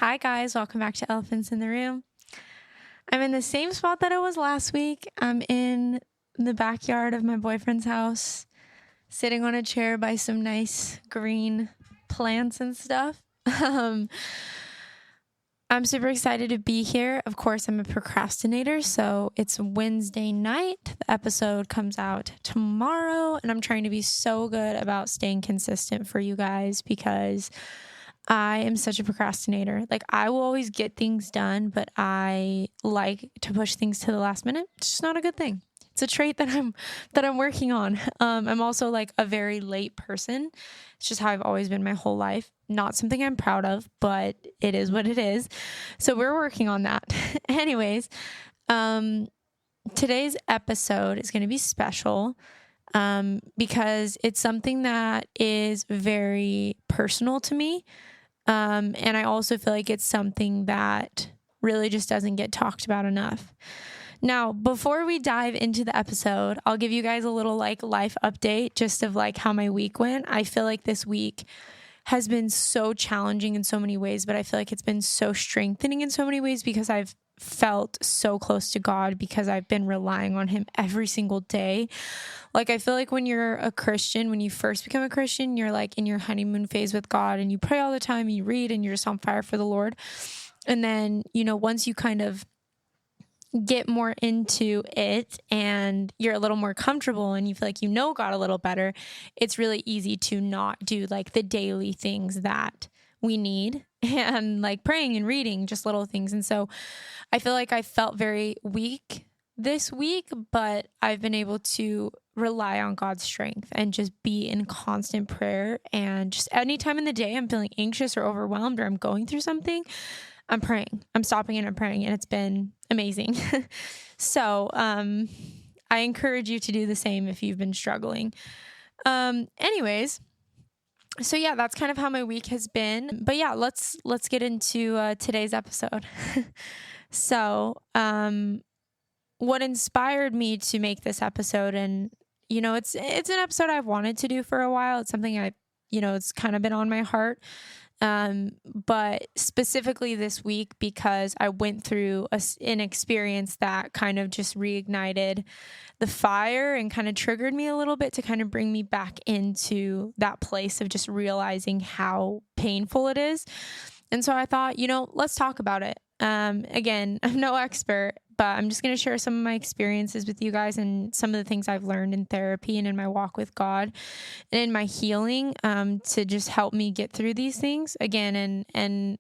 Hi guys, welcome back to Elephants in the Room. I'm in the same spot that I was last week. I'm in the backyard of my boyfriend's house, sitting on a chair by some nice green plants and stuff. I'm super excited to be here. Of course, I'm a procrastinator, so it's Wednesday night. The episode comes out tomorrow, and I'm trying to be so good about staying consistent for you guys because I am such a procrastinator. Like, I will always get things done, but I like to push things to the last minute. It's just not a good thing. It's a trait that I'm working on. I'm also like a very late person. It's just how I've always been my whole life. Not something I'm proud of, but it is what it is. So we're working on that. Anyways, today's episode is going to be special because it's something that is very personal to me. And I also feel like it's something that really just doesn't get talked about enough. Now, before we dive into the episode, I'll give you guys a little like life update just of like how my week went. I feel like this week has been so challenging in so many ways, but I feel like it's been so strengthening in so many ways because I've felt so close to God because I've been relying on him every single day. Like, I feel like when you're a Christian, when you first become a Christian, you're like in your honeymoon phase with God and you pray all the time, you read, and you're just on fire for the Lord. And then, once you kind of get more into it and you're a little more comfortable and you feel like you know God a little better, it's really easy to not do like the daily things that we need and like praying and reading, just little things. And so I feel like I felt very weak this week, but I've been able to rely on God's strength and just be in constant prayer. And just anytime in the day I'm feeling anxious or overwhelmed or I'm going through something, I'm praying. I'm stopping and I'm praying, and it's been amazing. So I encourage you to do the same if you've been struggling. Anyways, so yeah, that's kind of how my week has been. But yeah, let's get into today's episode. So what inspired me to make this episode, and it's an episode I've wanted to do for a while. It's something it's kind of been on my heart. But specifically this week because I went through an experience that kind of just reignited the fire and kind of triggered me a little bit to kind of bring me back into that place of just realizing how painful it is. And so I thought, let's talk about it. Again, I'm no expert, but I'm just going to share some of my experiences with you guys and some of the things I've learned in therapy and in my walk with God and in my healing, to just help me get through these things again. And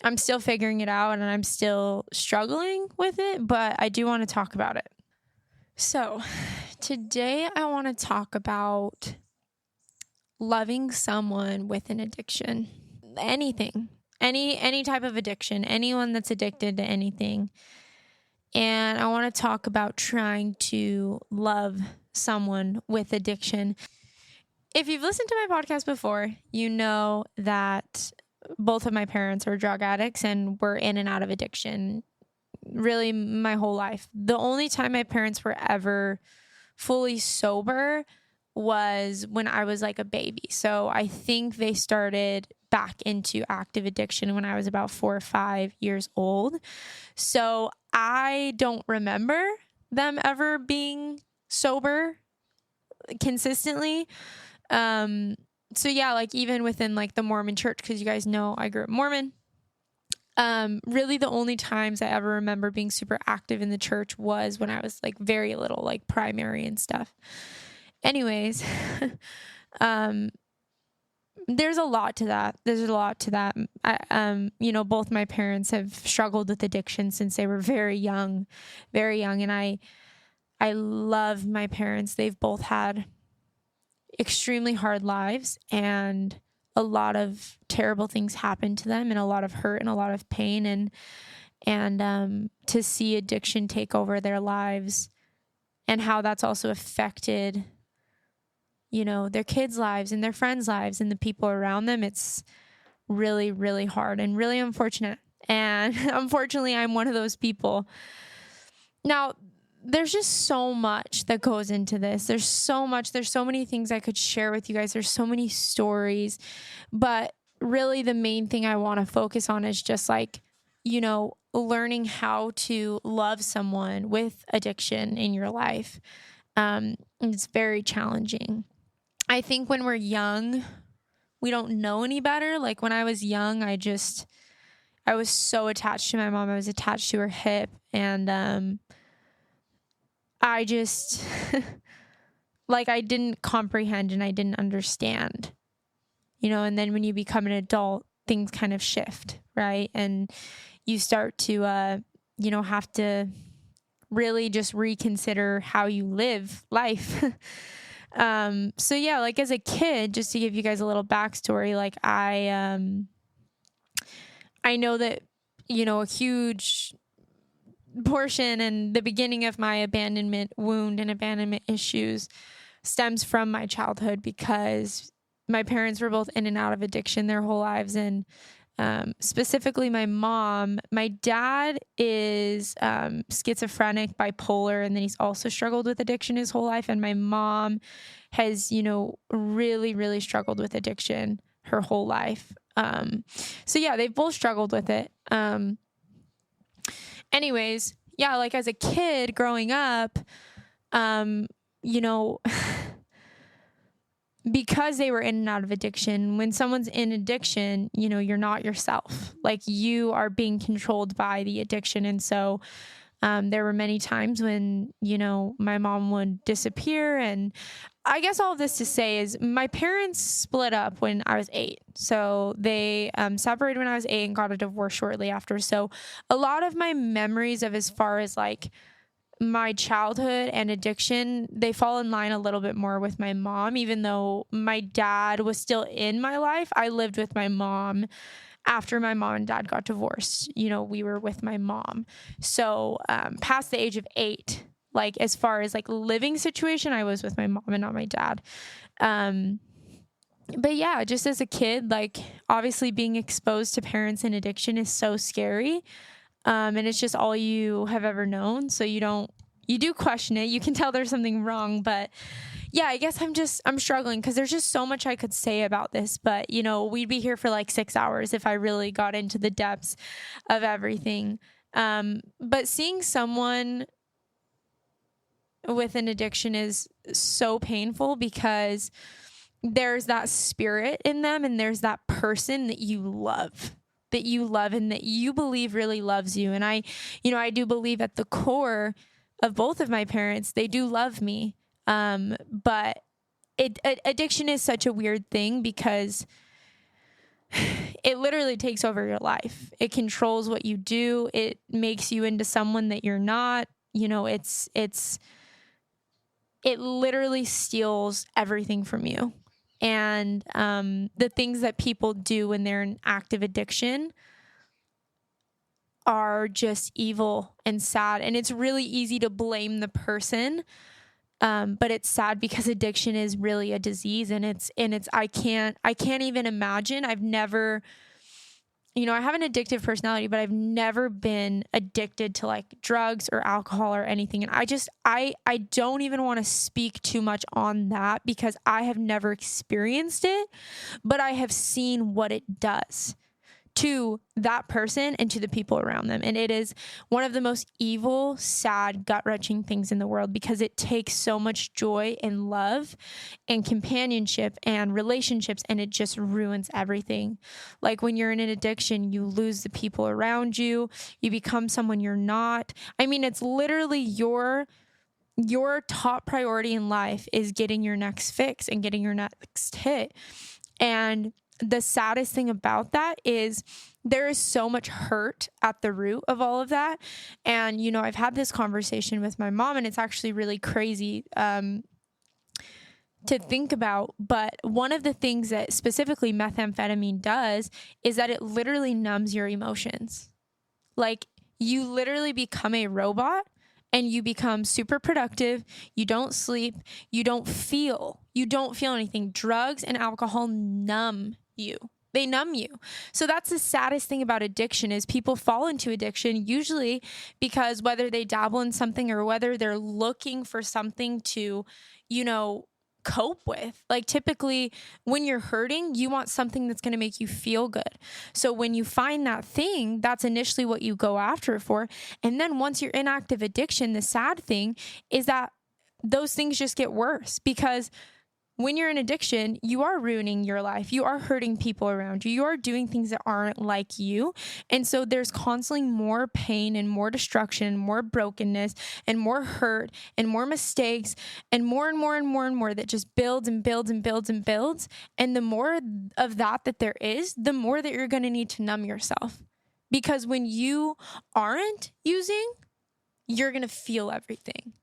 I'm still figuring it out and I'm still struggling with it, but I do want to talk about it. So today I want to talk about loving someone with an addiction, anything. Any type of addiction, anyone that's addicted to anything. And I want to talk about trying to love someone with addiction. If you've listened to my podcast before, you know that both of my parents are drug addicts and were in and out of addiction really my whole life. The only time my parents were ever fully sober was when I was like a baby. So I think they started back into active addiction when I was about 4 or 5 years old. So I don't remember them ever being sober consistently. So yeah, like even within like the Mormon church, because you guys know I grew up Mormon. Really the only times I ever remember being super active in the church was when I was like very little, like primary and stuff. Anyways, there's a lot to that. Both my parents have struggled with addiction since they were very young. And I love my parents. They've both had extremely hard lives and a lot of terrible things happened to them and a lot of hurt and a lot of pain and to see addiction take over their lives and how that's also affected their kids' lives and their friends' lives and the people around them. It's really, really hard and really unfortunate. And unfortunately, I'm one of those people. Now, there's just so much that goes into this. There's so many things I could share with you guys. There's so many stories, but really the main thing I want to focus on is just like, learning how to love someone with addiction in your life. It's very challenging. I think when we're young, we don't know any better. Like when I was young, I was so attached to my mom. I was attached to her hip, and I just like I didn't comprehend and I didn't understand. And then when you become an adult, things kind of shift, right? And you start to have to really just reconsider how you live life. So yeah, like as a kid, just to give you guys a little backstory, like I know that, a huge portion and the beginning of my abandonment wound and abandonment issues stems from my childhood, because my parents were both in and out of addiction their whole lives. And specifically my mom. My dad is schizophrenic, bipolar, and then he's also struggled with addiction his whole life. And my mom has, really, really struggled with addiction her whole life. So yeah, they've both struggled with it. Anyways, yeah, like as a kid growing up, because they were in and out of addiction, when someone's in addiction, you're not yourself. Like you are being controlled by the addiction. And so there were many times when, my mom would disappear. And I guess all of this to say is my parents split up when I was 8. So they separated when I was 8 and got a divorce shortly after. So a lot of my memories of as far as like my childhood and addiction, they fall in line a little bit more with my mom. Even though my dad was still in my life, I lived with my mom after my mom and dad got divorced. We were with my mom. So past the age of 8, like as far as like living situation, I was with my mom and not my dad. But yeah, just as a kid, like obviously being exposed to parents in addiction is so scary. And it's just all you have ever known. So you do question it. You can tell there's something wrong, but yeah, I guess I'm struggling because there's just so much I could say about this, but we'd be here for like 6 hours if I really got into the depths of everything. But seeing someone with an addiction is so painful because there's that spirit in them and there's that person that you love and that you believe really loves you. And I do believe at the core of both of my parents, they do love me. But addiction is such a weird thing because it literally takes over your life. It controls what you do. It makes you into someone that you're not. It literally steals everything from you. And the things that people do when they're in active addiction are just evil and sad. And it's really easy to blame the person. But it's sad because addiction is really a disease, and I can't even imagine. I've never, I have an addictive personality, but I've never been addicted to like drugs or alcohol or anything. And I don't even want to speak too much on that because I have never experienced it, but I have seen what it does to that person and to the people around them. And it is one of the most evil, sad, gut-wrenching things in the world because it takes so much joy and love and companionship and relationships, and it just ruins everything. Like when you're in an addiction, you lose the people around you. You become someone you're not. I mean, it's literally your top priority in life is getting your next fix and getting your next hit. And the saddest thing about that is there is so much hurt at the root of all of that. And, I've had this conversation with my mom, and it's actually really crazy to think about. But one of the things that specifically methamphetamine does is that it literally numbs your emotions. Like you literally become a robot and you become super productive. You don't sleep. You don't feel anything. Drugs and alcohol numb you. They numb you. So that's the saddest thing about addiction is people fall into addiction usually because whether they dabble in something or whether they're looking for something to, cope with. Like typically when you're hurting, you want something that's going to make you feel good. So when you find that thing, that's initially what you go after it for. And then once you're in active addiction, the sad thing is that those things just get worse, because when you're in addiction, you are ruining your life. You are hurting people around you. You are doing things that aren't like you. And so there's constantly more pain and more destruction, and more brokenness and more hurt and more mistakes and more and more and more and more that just builds and builds and builds and builds. And the more of that there is, the more that you're going to need to numb yourself. Because when you aren't using, you're going to feel everything.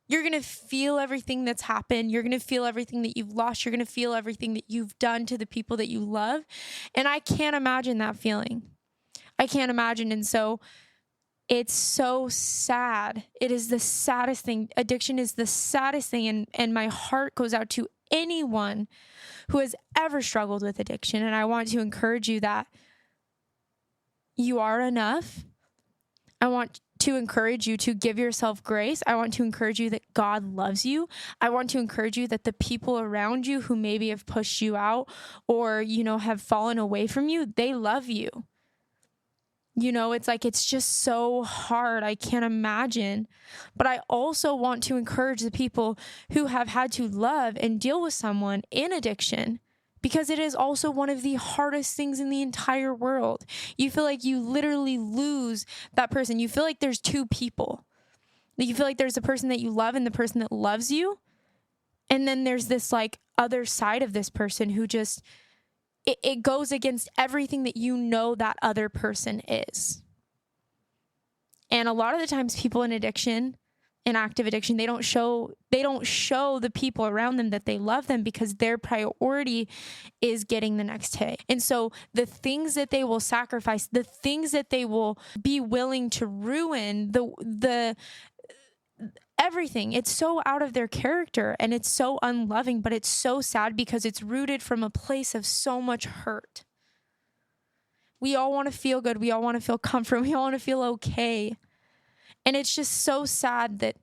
You're going to feel everything that's happened. You're going to feel everything that you've lost. You're going to feel everything that you've done to the people that you love. And I can't imagine that feeling. I can't imagine. And so it's so sad. It is the saddest thing. Addiction is the saddest thing. And my heart goes out to anyone who has ever struggled with addiction. And I want to encourage you that you are enough. I want to encourage you to give yourself grace. I want to encourage you that God loves you. I want to encourage you that the people around you who maybe have pushed you out or, have fallen away from you, they love you. It's like, it's just so hard. I can't imagine. But I also want to encourage the people who have had to love and deal with someone in addiction, because it is also one of the hardest things in the entire world. You feel like you literally lose that person. You feel like there's two people. You feel like there's the person that you love and the person that loves you. And then there's this like other side of this person who just, it goes against everything that that other person is. And a lot of the times people in addiction, in active addiction, they don't show the people around them that they love them, because their priority is getting the next hit. And so the things that they will sacrifice, the things that they will be willing to ruin, the everything, it's so out of their character and it's so unloving, but it's so sad because it's rooted from a place of so much hurt. We all want to feel good. We all want to feel comfort. We all want to feel okay. And it's just so sad that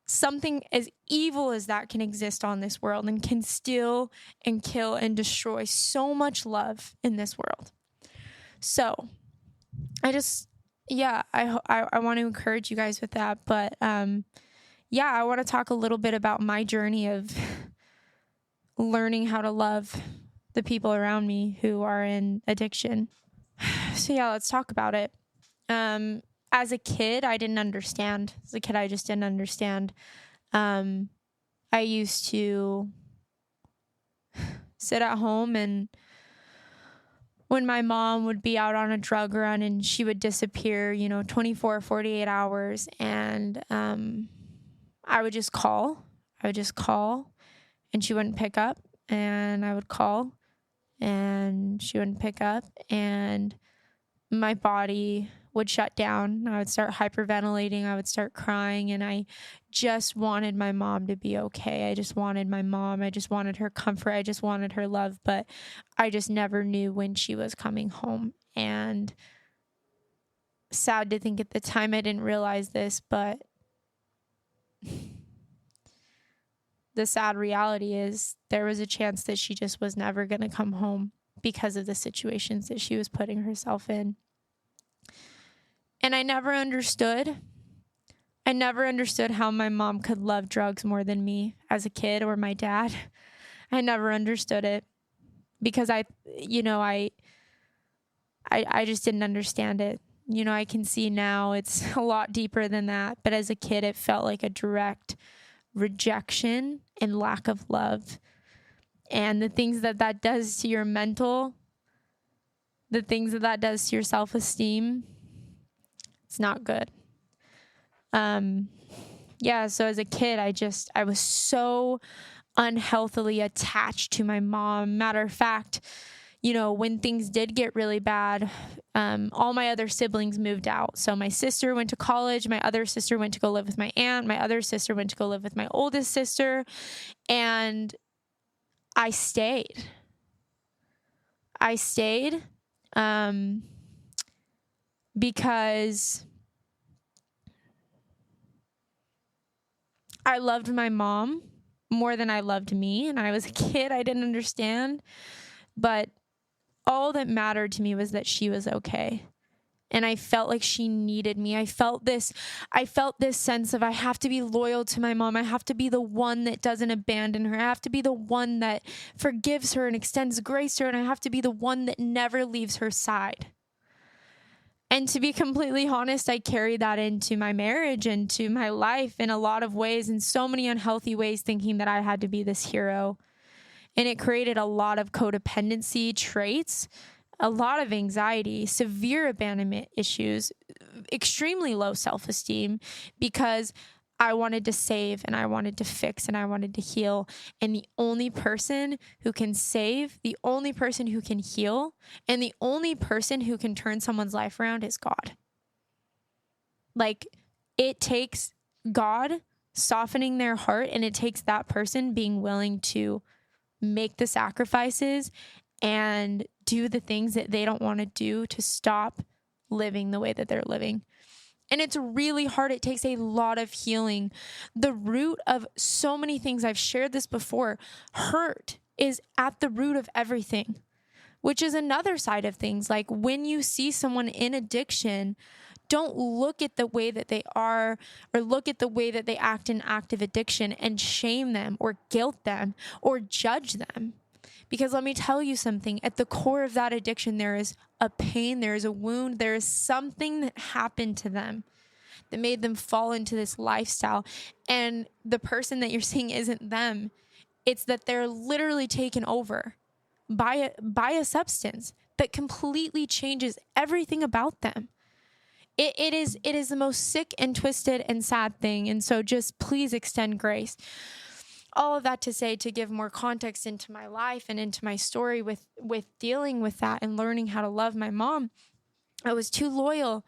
something as evil as that can exist on this world and can steal and kill and destroy so much love in this world. So I want to encourage you guys with that. But I want to talk a little bit about my journey of learning how to love the people around me who are in addiction. So let's talk about it. As a kid, I didn't understand. As a kid, I just didn't understand. I used to sit at home, and when my mom would be out on a drug run and she would disappear, 24, 48 hours, and I would just call. And she wouldn't pick up, and I would call and she wouldn't pick up, and my body would shut down. I would start hyperventilating. I would start crying, and I just wanted my mom to be okay. I just wanted my mom. I just wanted her comfort. I just wanted her love, but I just never knew when she was coming home. And sad to think at the time I didn't realize this, but the sad reality is there was a chance that she just was never going to come home because of the situations that she was putting herself in. And I never understood how my mom could love drugs more than me as a kid, or my dad. I never understood it because I just didn't understand it. I can see now it's a lot deeper than that. But as a kid, it felt like a direct rejection and lack of love. And the things that does to your mental, the things that does to your self-esteem, it's not good. So as a kid, I was so unhealthily attached to my mom. Matter of fact, when things did get really bad, all my other siblings moved out. So my sister went to college. My other sister went to go live with my aunt. My other sister went to go live with my oldest sister. And I stayed. Because I loved my mom more than I loved me. And I was a kid, I didn't understand. But all that mattered to me was that she was okay. And I felt like she needed me. I felt this sense of I have to be loyal to my mom. I have to be the one that doesn't abandon her. I have to be the one that forgives her and extends grace to her. And I have to be the one that never leaves her side. And to be completely honest, I carried that into my marriage and to my life in a lot of ways, in so many unhealthy ways, thinking that I had to be this hero. And it created a lot of codependency traits, a lot of anxiety, severe abandonment issues, extremely low self-esteem, because I wanted to save and I wanted to fix and I wanted to heal. And the only person who can save, the only person who can heal, and the only person who can turn someone's life around is God. Like, it takes God softening their heart, and it takes that person being willing to make the sacrifices and do the things that they don't want to do to stop living the way that they're living. And it's really hard. It takes a lot of healing. The root of so many things, I've shared this before, hurt is at the root of everything, which is another side of things. Like, when you see someone in addiction, don't look at the way that they are or look at the way that they act in active addiction and shame them or guilt them or judge them. Because let me tell you something, at the core of that addiction, there is a pain, there is a wound, there is something that happened to them that made them fall into this lifestyle. And the person that you're seeing isn't them. It's that they're literally taken over by a substance that completely changes everything about them. It is the most sick and twisted and sad thing. And so just please extend grace. All of that to say, to give more context into my life and into my story with dealing with that and learning how to love my mom. I was too loyal,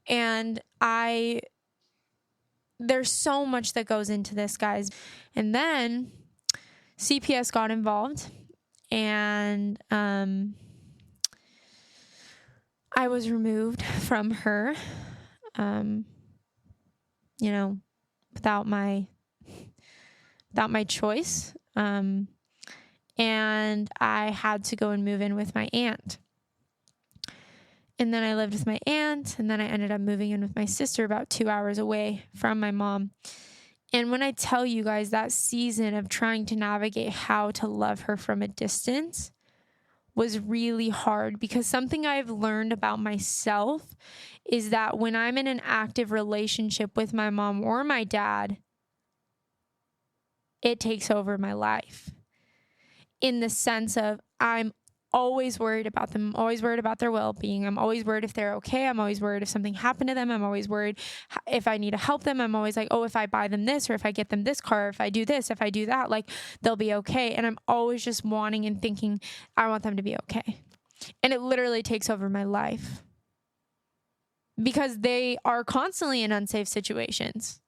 and there's so much that goes into this, guys. And then CPS got involved, and I was removed from her, without my choice. And I had to go and move in with my aunt. And then I lived with my aunt, and then I ended up moving in with my sister about 2 hours away from my mom. And when I tell you guys, that season of trying to navigate how to love her from a distance was really hard, because something I've learned about myself is that when I'm in an active relationship with my mom or my dad, it takes over my life, in the sense of I'm always worried about them. I'm always worried about their well-being. I'm always worried if they're okay. I'm always worried if something happened to them. I'm always worried if I need to help them. I'm always like, oh, if I buy them this, or if I get them this car, or if I do this, if I do that, like, they'll be okay. And I'm always just wanting and thinking, I want them to be okay. And it literally takes over my life, because they are constantly in unsafe situations.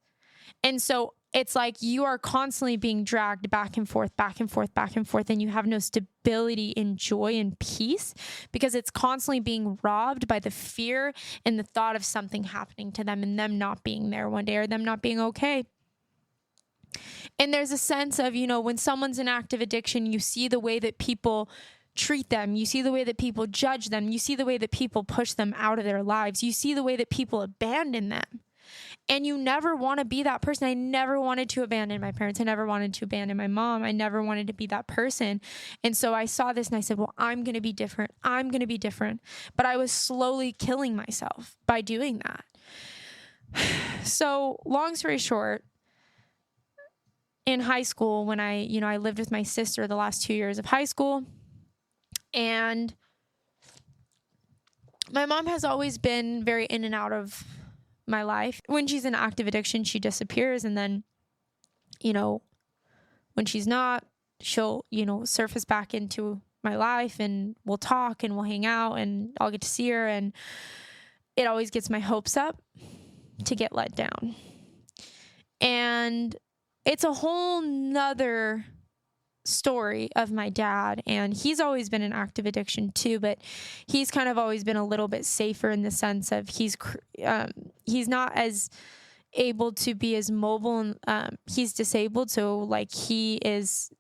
And so it's like you are constantly being dragged back and forth, back and forth, back and forth, and you have no stability and joy and peace, because it's constantly being robbed by the fear and the thought of something happening to them and them not being there one day, or them not being okay. And there's a sense of, when someone's in active addiction, you see the way that people treat them. You see the way that people judge them. You see the way that people push them out of their lives. You see the way that people abandon them. And you never want to be that person. I never wanted to abandon my parents. I never wanted to abandon my mom. I never wanted to be that person. And so I saw this and I said, well, I'm going to be different. I'm going to be different. But I was slowly killing myself by doing that. So long story short, in high school, when I lived with my sister the last 2 years of high school, and my mom has always been very in and out of my life. When she's in active addiction, she disappears, and then, when she's not, she'll, surface back into my life, and we'll talk and we'll hang out and I'll get to see her, and it always gets my hopes up to get let down. And it's a whole nother story of my dad, and he's always been in active addiction too, but he's kind of always been a little bit safer in the sense of he's not as able to be as mobile, and he's disabled. So like he is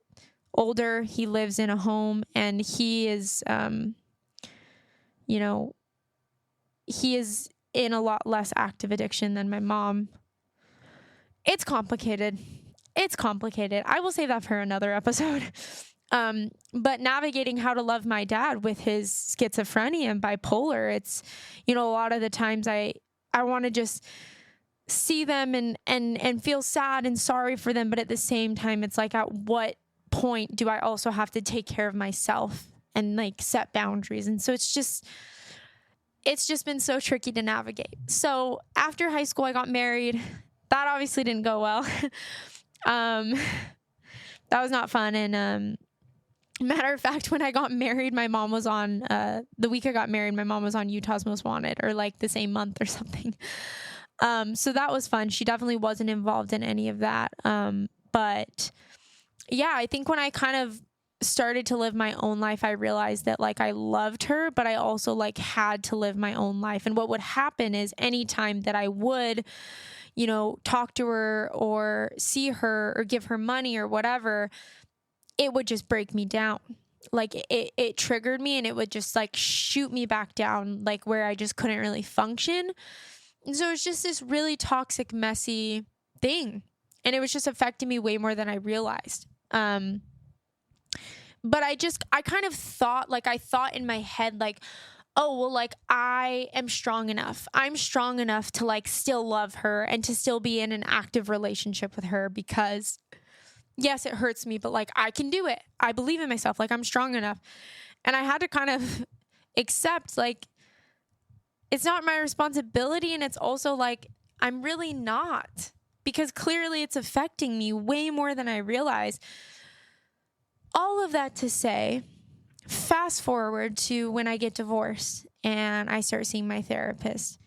older, he lives in a home, and he is, he is in a lot less active addiction than my mom. It's complicated. I will save that for another episode. But navigating how to love my dad with his schizophrenia and bipolar, it's, a lot of the times I want to just see them and feel sad and sorry for them. But at the same time, it's like, at what point do I also have to take care of myself and like set boundaries? And so it's just been so tricky to navigate. So after high school, I got married. That obviously didn't go well. That was not fun. And, matter of fact, when I got married, my mom was on, the week I got married, my mom was on Utah's Most Wanted, or like the same month or something. So that was fun. She definitely wasn't involved in any of that. But yeah, I think when I kind of started to live my own life, I realized that like I loved her, but I also like had to live my own life. And what would happen is anytime that I would, talk to her or see her or give her money or whatever, it would just break me down. Like it triggered me, and it would just like shoot me back down, like where I just couldn't really function. And so it's just this really toxic, messy thing. And it was just affecting me way more than I realized. But I kind of thought, like I thought in my head, like, oh, well, like I am strong enough. I'm strong enough to like still love her and to still be in an active relationship with her, because yes, it hurts me, but like I can do it. I believe in myself. Like I'm strong enough. And I had to kind of accept, like, it's not my responsibility. And it's also like, I'm really not, because clearly it's affecting me way more than I realize. All of that to say, fast forward to when I get divorced and I start seeing my therapist.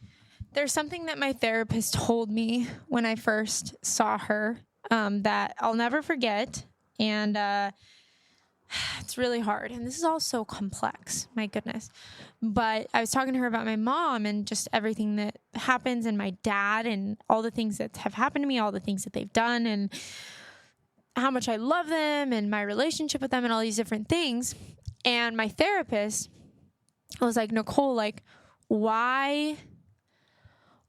There's something that my therapist told me when I first saw her, that I'll never forget. And it's really hard. And this is all so complex, my goodness. But I was talking to her about my mom and just everything that happens, and my dad and all the things that have happened to me, all the things that they've done, and how much I love them and my relationship with them and all these different things. And my therapist was like, Nicole, like, why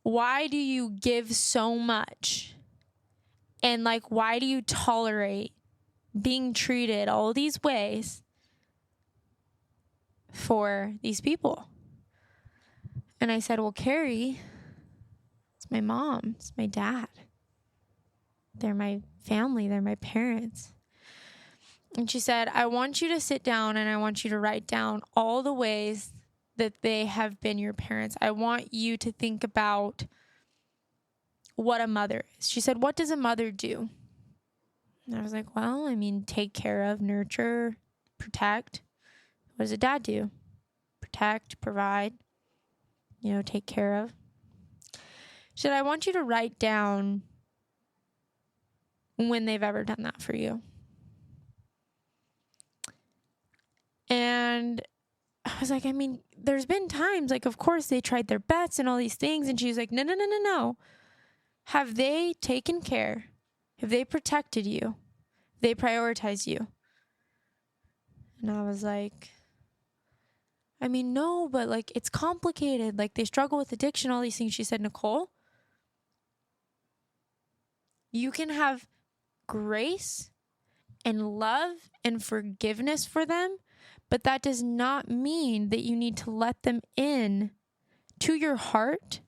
do you give so much? And like, why do you tolerate being treated all these ways for these people? And I said, well, Carrie, it's my mom, it's my dad. They're my family, they're my parents. And she said, I want you to sit down and I want you to write down all the ways that they have been your parents. I want you to think about what a mother is. She said, what does a mother do? And I was like, well, I mean, take care of, nurture, protect. What does a dad do? Protect, provide, take care of. She said, I want you to write down when they've ever done that for you. And I was like, I mean, there's been times, like, of course they tried their best and all these things. And she was like, no. Have they taken care? Have they protected you? Have they prioritized you? And I was like, I mean, no, but like, it's complicated. Like, they struggle with addiction, all these things. She said, Nicole, you can have grace and love and forgiveness for them, but that does not mean that you need to let them in to your heart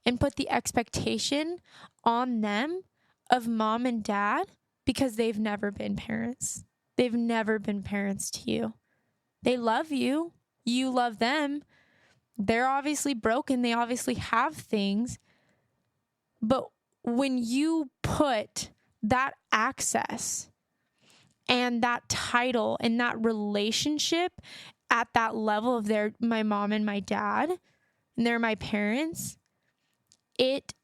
and put the expectation on them of mom and dad, because they've never been parents. They've never been parents to you. They love you. You love them. They're obviously broken. They obviously have things. But when you put that access and that title and that relationship at that level of my mom and my dad, and they're my parents, it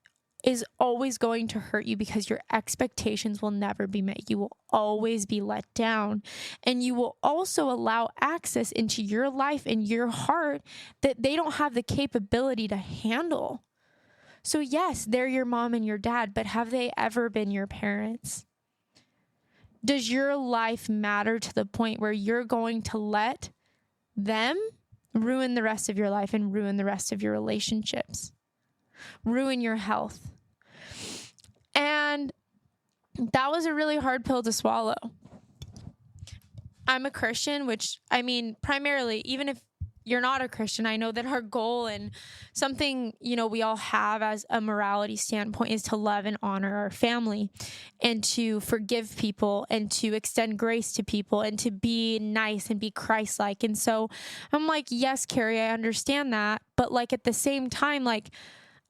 is always going to hurt you, because your expectations will never be met. You will always be let down. And you will also allow access into your life and your heart that they don't have the capability to handle. So yes, they're your mom and your dad, but have they ever been your parents? Does your life matter to the point where you're going to let them ruin the rest of your life and ruin the rest of your relationships, ruin your health? And that was a really hard pill to swallow. I'm a Christian, which, I mean, primarily, even if you're not a Christian, I know that our goal and something, we all have as a morality standpoint is to love and honor our family and to forgive people and to extend grace to people and to be nice and be Christ-like. And so I'm like, yes, Carrie, I understand that. But like at the same time, like,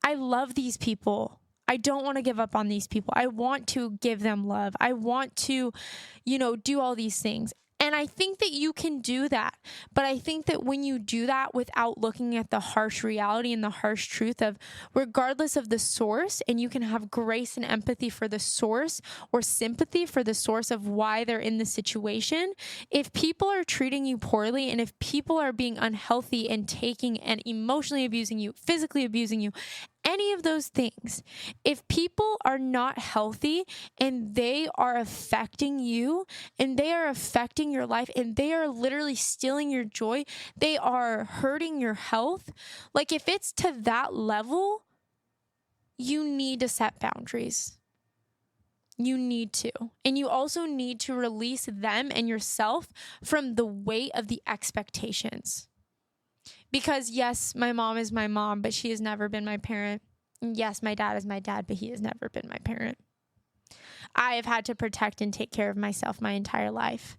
I love these people. I don't want to give up on these people. I want to give them love. I want to, do all these things. And I think that you can do that. But I think that when you do that without looking at the harsh reality and the harsh truth of, regardless of the source, and you can have grace and empathy for the source or sympathy for the source of why they're in the situation. If people are treating you poorly and if people are being unhealthy and taking and emotionally abusing you, physically abusing you, any of those things, if people are not healthy and they are affecting you and they are affecting your life and they are literally stealing your joy, they are hurting your health. Like if it's to that level, you need to set boundaries. You need to. And you also need to release them and yourself from the weight of the expectations. Because yes, my mom is my mom, but she has never been my parent. Yes, my dad is my dad, but he has never been my parent. I have had to protect and take care of myself my entire life.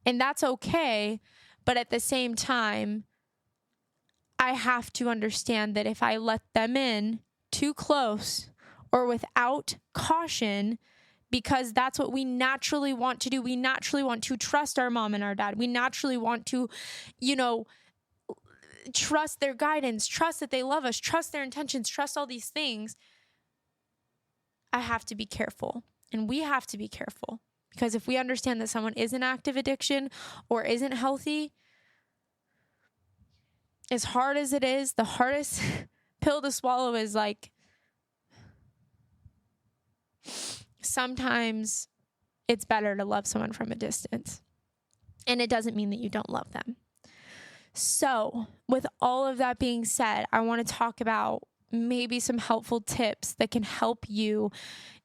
And that's okay. But at the same time, I have to understand that if I let them in too close or without caution, because that's what we naturally want to do. We naturally want to trust our mom and our dad. We naturally want to, trust their guidance, trust that they love us, trust their intentions, trust all these things. I have to be careful. And we have to be careful. Because if we understand that someone is in active addiction or isn't healthy, as hard as it is, the hardest pill to swallow is like, sometimes it's better to love someone from a distance. And it doesn't mean that you don't love them. So, with all of that being said, I want to talk about maybe some helpful tips that can help you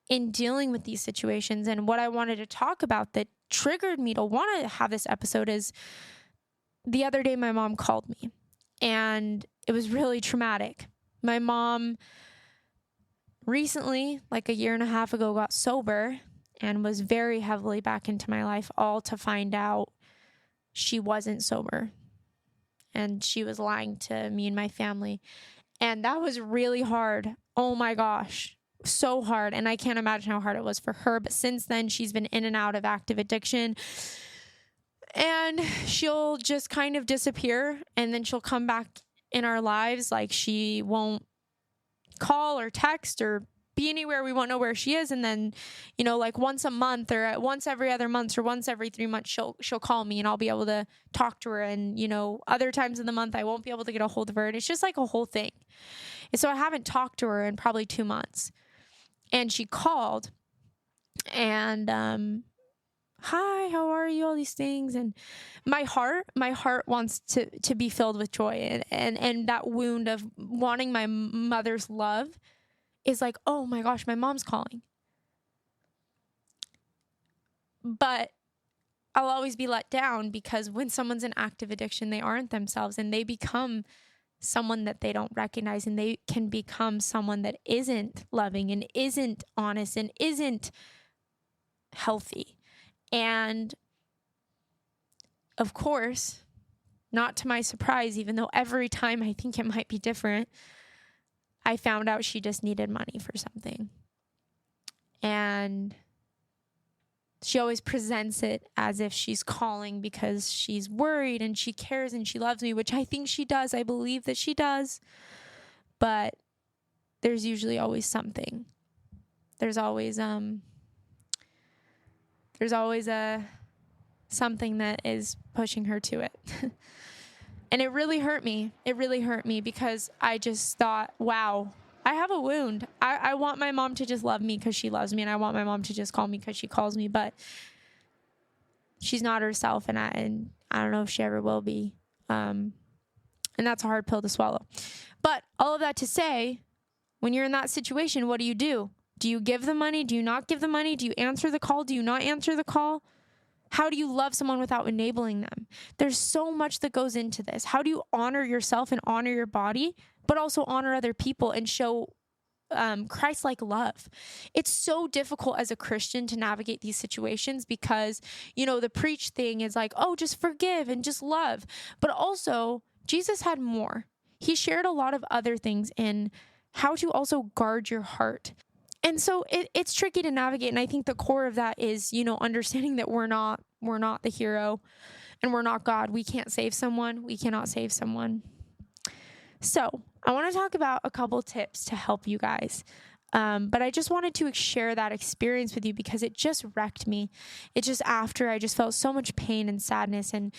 in dealing with these situations. And what I wanted to talk about that triggered me to want to have this episode is the other day my mom called me and it was really traumatic. My mom recently, like a year and a half ago, got sober and was very heavily back into my life, all to find out she wasn't sober. And she was lying to me and my family. And that was really hard. Oh my gosh. So hard. And I can't imagine how hard it was for her. But since then, she's been in and out of active addiction. And she'll just kind of disappear. And then she'll come back in our lives. Like she won't call or text or be anywhere. We won't know where she is. And then, like once a month or once every other month or once every 3 months, she'll call me and I'll be able to talk to her. And, other times in the month, I won't be able to get a hold of her. And it's just like a whole thing. And so I haven't talked to her in probably 2 months. And she called and, hi, how are you? All these things. And my heart wants to be filled with joy and that wound of wanting my mother's love is like, oh my gosh, my mom's calling. But I'll always be let down because when someone's in active addiction, they aren't themselves and they become someone that they don't recognize and they can become someone that isn't loving and isn't honest and isn't healthy. And of course, not to my surprise, even though every time I think it might be different, I found out she just needed money for something. And she always presents it as if she's calling because she's worried and she cares and she loves me, which I think she does. I believe that she does. But there's usually always something. There's always something that is pushing her to it. And it really hurt me. It really hurt me because I just thought, wow, I have a wound. I want my mom to just love me because she loves me, and I want my mom to just call me because she calls me, but she's not herself, and I don't know if she ever will be. And that's a hard pill to swallow. But all of that to say, when you're in that situation, what do? Do you give the money? Do you not give the money? Do you answer the call? Do you not answer the call? How do you love someone without enabling them? There's so much that goes into this. How do you honor yourself and honor your body, but also honor other people and show Christ-like love? It's so difficult as a Christian to navigate these situations because, the preach thing is like, oh, just forgive and just love. But also, Jesus had more. He shared a lot of other things in how to also guard your heart. And so it's tricky to navigate. And I think the core of that is, understanding that we're not the hero and we're not God. We can't save someone. We cannot save someone. So I want to talk about a couple tips to help you guys. But I just wanted to share that experience with you because it just wrecked me. It just after I just felt so much pain and sadness and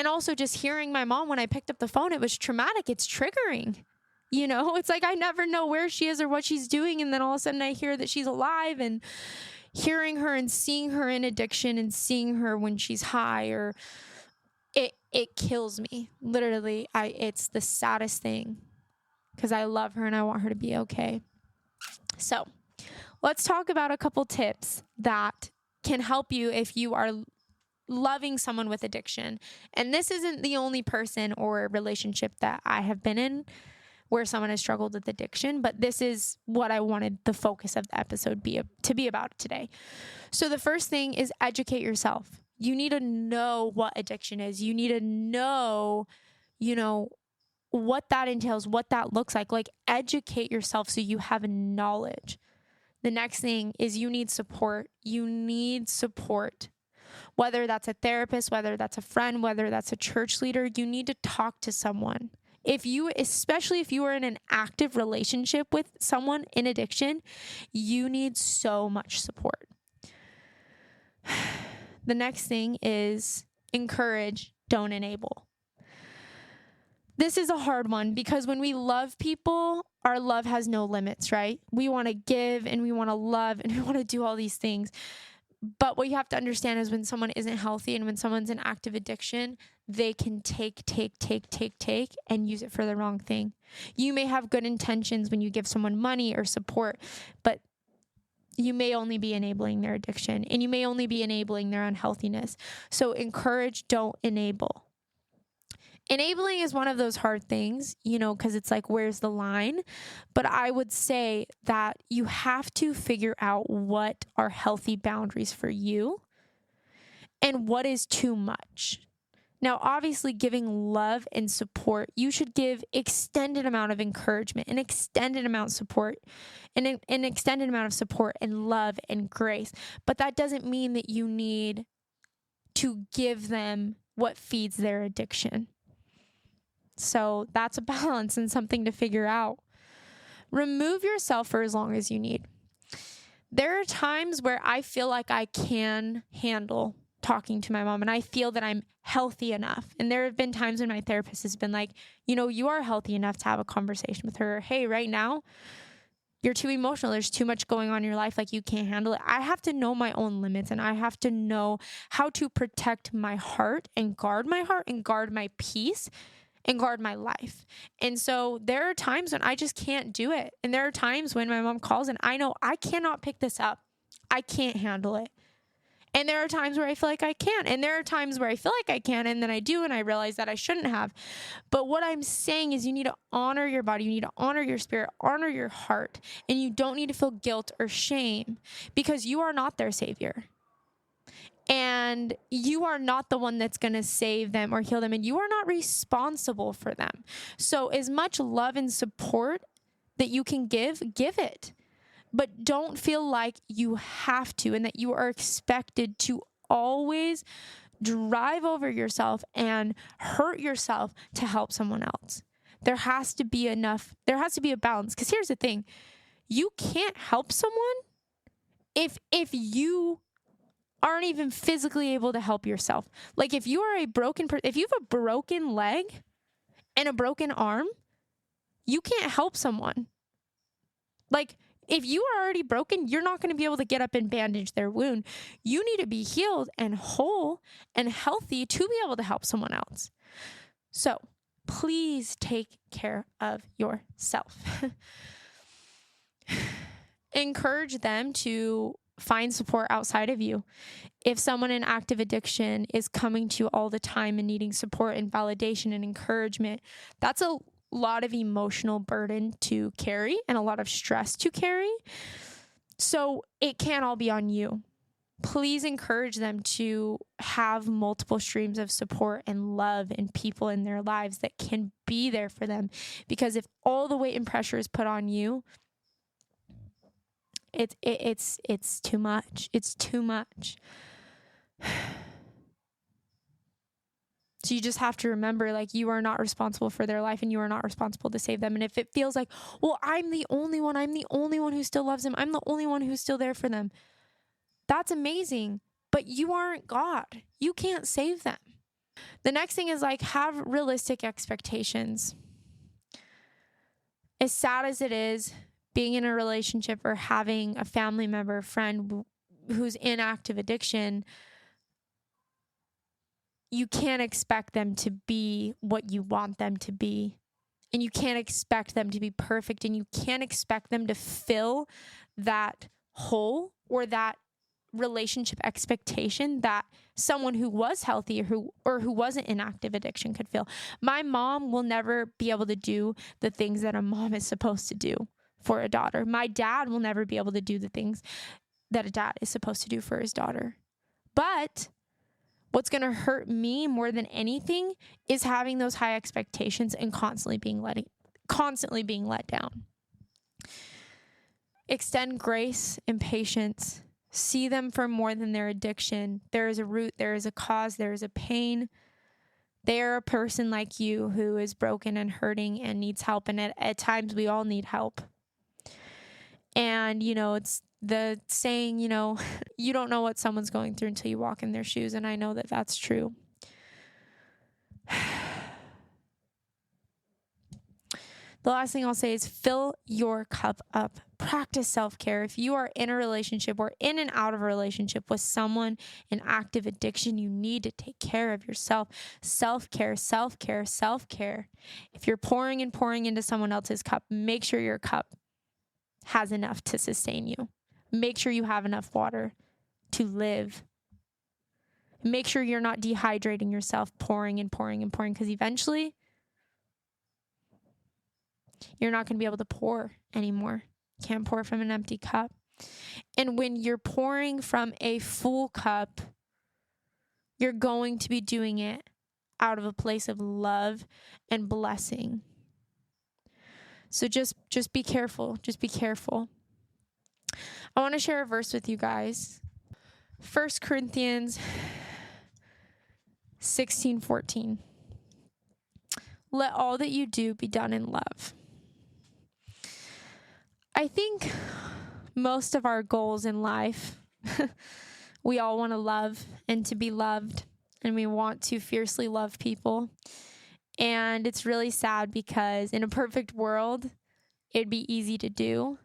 also just hearing my mom when I picked up the phone, it was traumatic. It's triggering. It's like I never know where she is or what she's doing. And then all of a sudden I hear that she's alive, and hearing her and seeing her in addiction and seeing her when she's high, or it kills me. Literally, it's the saddest thing because I love her and I want her to be okay. So let's talk about a couple tips that can help you if you are loving someone with addiction. And this isn't the only person or relationship that I have been in where someone has struggled with addiction, but this is what I wanted the focus of the episode to be about today. So the first thing is educate yourself. You need to know what addiction is. You need to know, what that entails, what that looks like. Like, educate yourself so you have knowledge. The next thing is you need support. You need support. Whether that's a therapist, whether that's a friend, whether that's a church leader, you need to talk to someone. Especially if you are in an active relationship with someone in addiction, you need so much support. The next thing is encourage, don't enable. This is a hard one because when we love people, our love has no limits, right? We want to give and we want to love and we want to do all these things. But what you have to understand is when someone isn't healthy and when someone's in active addiction, they can take and use it for the wrong thing. You may have good intentions when you give someone money or support, but you may only be enabling their addiction and you may only be enabling their unhealthiness. So encourage, don't enable. Enabling is one of those hard things, because it's like, where's the line? But I would say that you have to figure out what are healthy boundaries for you and what is too much. Now, obviously, giving love and support, you should give extended amount of encouragement, an extended amount of support, and an extended amount of support and love and grace. But that doesn't mean that you need to give them what feeds their addiction. So that's a balance and something to figure out. Remove yourself for as long as you need. There are times where I feel like I can handle talking to my mom and I feel that I'm healthy enough. And there have been times when my therapist has been like, you are healthy enough to have a conversation with her. Hey, right now, you're too emotional. There's too much going on in your life. Like, you can't handle it. I have to know my own limits and I have to know how to protect my heart and guard my peace and guard my life. And so there are times when I just can't do it. And there are times when my mom calls and I know I cannot pick this up. I can't handle it. And there are times where I feel like I can. And there are times where I feel like I can and then I do and I realize that I shouldn't have. But what I'm saying is you need to honor your body. You need to honor your spirit, honor your heart. And you don't need to feel guilt or shame because you are not their savior. And you are not the one that's going to save them or heal them. And you are not responsible for them. So as much love and support that you can give it. But don't feel like you have to and that you are expected to always drive over yourself and hurt yourself to help someone else. There has to be a balance. Because here's the thing. You can't help someone if you aren't even physically able to help yourself. Like, if you are if you have a broken leg and a broken arm, You can't help someone. Like, if you are already broken, you're not going to be able to get up and bandage their wound. You need to be healed and whole and healthy to be able to help someone else. So please take care of yourself. Encourage them to find support outside of you. If someone in active addiction is coming to you all the time and needing support and validation and encouragement, that's a lot of emotional burden to carry and a lot of stress to carry. So it can't all be on you. Please encourage them to have multiple streams of support and love and people in their lives that can be there for them. Because if all the weight and pressure is put on you, it's too much. It's too much. So you just have to remember, like, you are not responsible for their life and you are not responsible to save them. And if it feels like, well, I'm the only one who still loves them, I'm the only one who's still there for them, that's amazing. But you aren't God. You can't save them. The next thing is, like, have realistic expectations. As sad as it is, being in a relationship or having a family member, friend who's in active addiction, you can't expect them to be what you want them to be. And you can't expect them to be perfect. And you can't expect them to fill that hole or that relationship expectation that someone who was healthy or who wasn't in active addiction could feel. My mom will never be able to do the things that a mom is supposed to do for a daughter. My dad will never be able to do the things that a dad is supposed to do for his daughter. But what's going to hurt me more than anything is having those high expectations and constantly being let down. Extend grace and patience. See them for more than their addiction. There is a root, there is a cause, there is a pain. They are a person like you who is broken and hurting and needs help. And at times we all need help. And, it's the saying, you don't know what someone's going through until you walk in their shoes. And I know that that's true. The last thing I'll say is fill your cup up. Practice self-care. If you are in a relationship or in and out of a relationship with someone in active addiction, you need to take care of yourself. Self-care, self-care, self-care. If you're pouring and pouring into someone else's cup, make sure your cup has enough to sustain you. Make sure you have enough water to live. Make sure you're not dehydrating yourself, pouring and pouring and pouring, because eventually you're not going to be able to pour anymore. You can't pour from an empty cup. And when you're pouring from a full cup, you're going to be doing it out of a place of love and blessing. So just be careful. Just be careful. I want to share a verse with you guys. 1 Corinthians 16:14. Let all that you do be done in love. I think most of our goals in life, we all want to love and to be loved, and we want to fiercely love people. And it's really sad because in a perfect world, it'd be easy to do.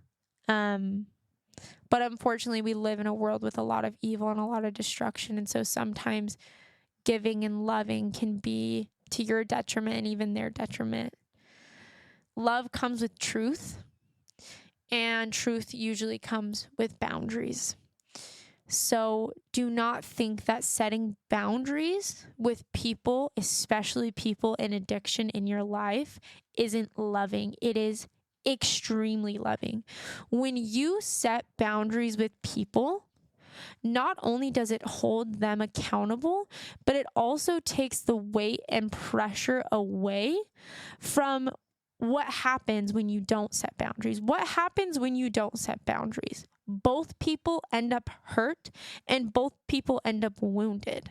But unfortunately, we live in a world with a lot of evil and a lot of destruction. And so sometimes giving and loving can be to your detriment and even their detriment. Love comes with truth, and truth usually comes with boundaries. So do not think that setting boundaries with people, especially people in addiction in your life, isn't loving. It is extremely loving. When you set boundaries with people, not only does it hold them accountable, but it also takes the weight and pressure away from what happens when you don't set boundaries. What happens when you don't set boundaries? Both people end up hurt and both people end up wounded.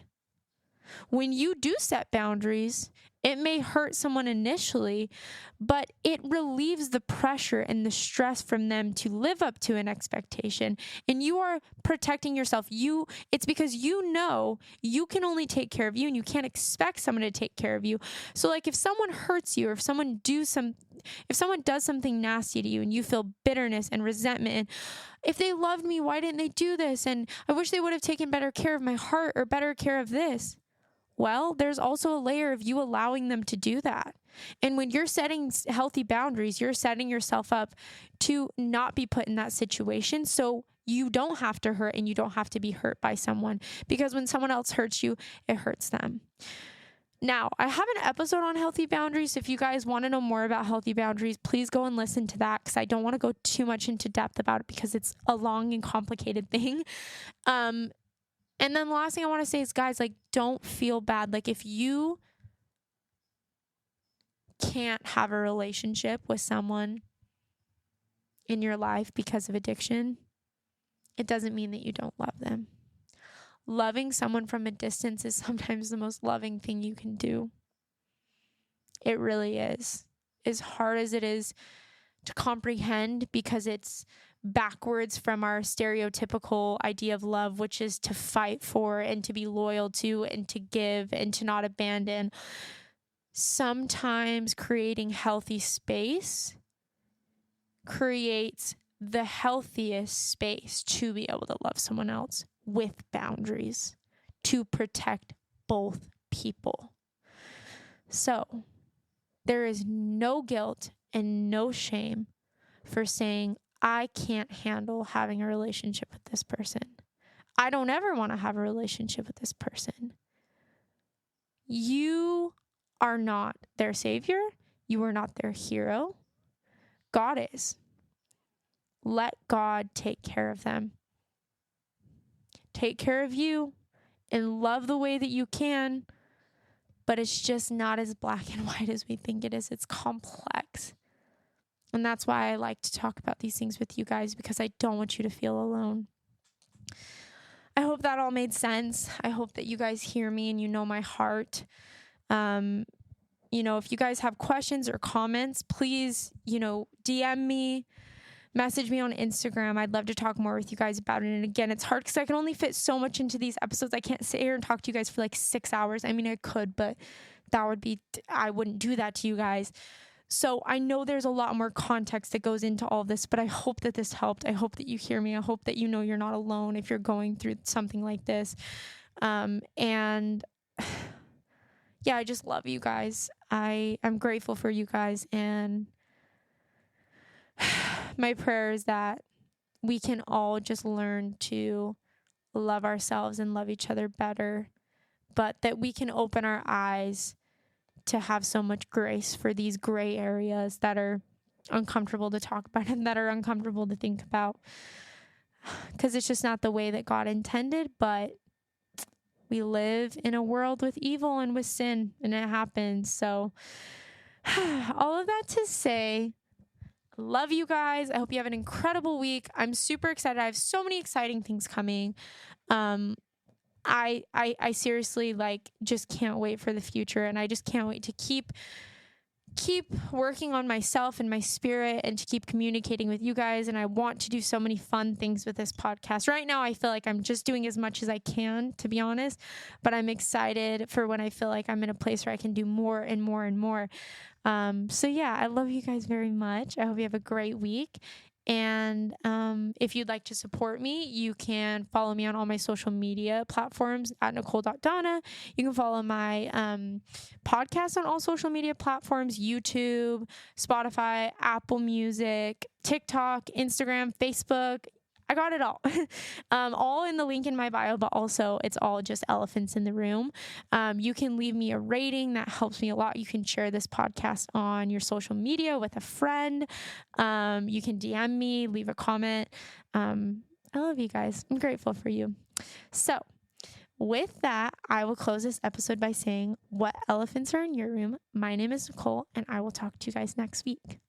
When you do set boundaries, It may hurt someone initially, but it relieves the pressure and the stress from them to live up to an expectation. And you are protecting yourself. It's because you know you can only take care of you and you can't expect someone to take care of you. So like if someone hurts you or if someone does something nasty to you and you feel bitterness and resentment, and if they loved me, why didn't they do this? And I wish they would have taken better care of my heart or better care of this. Well, there's also a layer of you allowing them to do that. And when you're setting healthy boundaries, you're setting yourself up to not be put in that situation. So you don't have to hurt and you don't have to be hurt by someone, because when someone else hurts you, it hurts them. Now, I have an episode on healthy boundaries. If you guys want to know more about healthy boundaries, please go and listen to that, because I don't want to go too much into depth about it because it's a long and complicated thing. And then the last thing I want to say is, guys, like, don't feel bad. Like, if you can't have a relationship with someone in your life because of addiction, it doesn't mean that you don't love them. Loving someone from a distance is sometimes the most loving thing you can do. It really is. As hard as it is to comprehend, because it's backwards from our stereotypical idea of love, which is to fight for and to be loyal to and to give and to not abandon. Sometimes creating healthy space creates the healthiest space to be able to love someone else with boundaries, to protect both people. So there is no guilt and no shame for saying, I can't handle having a relationship with this person. I don't ever want to have a relationship with this person. You are not their savior. You are not their hero. God is. Let God take care of them. Take care of you and love the way that you can, but it's just not as black and white as we think it is. It's complex. And that's why I like to talk about these things with you guys, because I don't want you to feel alone. I hope that all made sense. I hope that you guys hear me and you know my heart. If you guys have questions or comments, please, DM me, message me on Instagram. I'd love to talk more with you guys about it. And again, it's hard because I can only fit so much into these episodes. I can't sit here and talk to you guys for like 6 hours. I mean, I could, but I wouldn't do that to you guys. So I know there's a lot more context that goes into all this, but I hope that this helped. I hope that you hear me. I hope that you know you're not alone if you're going through something like this. And yeah, I just love you guys. I'm grateful for you guys. And my prayer is that we can all just learn to love ourselves and love each other better, but that we can open our eyes to have so much grace for these gray areas that are uncomfortable to talk about and that are uncomfortable to think about, because it's just not the way that God intended. But we live in a world with evil and with sin, and it happens. So all of that to say, love you guys. I hope you have an incredible week. I'm super excited. I have so many exciting things coming. I seriously just can't wait for the future, and I just can't wait to keep working on myself and my spirit and to keep communicating with you guys. And I want to do so many fun things with this podcast. Right now, I feel like I'm just doing as much as I can, to be honest, but I'm excited for when I feel like I'm in a place where I can do more and more and more. So yeah, I love you guys very much. I hope you have a great week. And if you'd like to support me, you can follow me on all my social media platforms at Nicole.Donna. You can follow my podcast on all social media platforms: YouTube, Spotify, Apple Music, TikTok, Instagram, Facebook. I got it all in the link in my bio, but also it's all just elephants in the room. You can leave me a rating. That helps me a lot. You can share this podcast on your social media with a friend. You can DM me, leave a comment. I love you guys. I'm grateful for you. So with that, I will close this episode by saying, what elephants are in your room? My name is Nicole, and I will talk to you guys next week.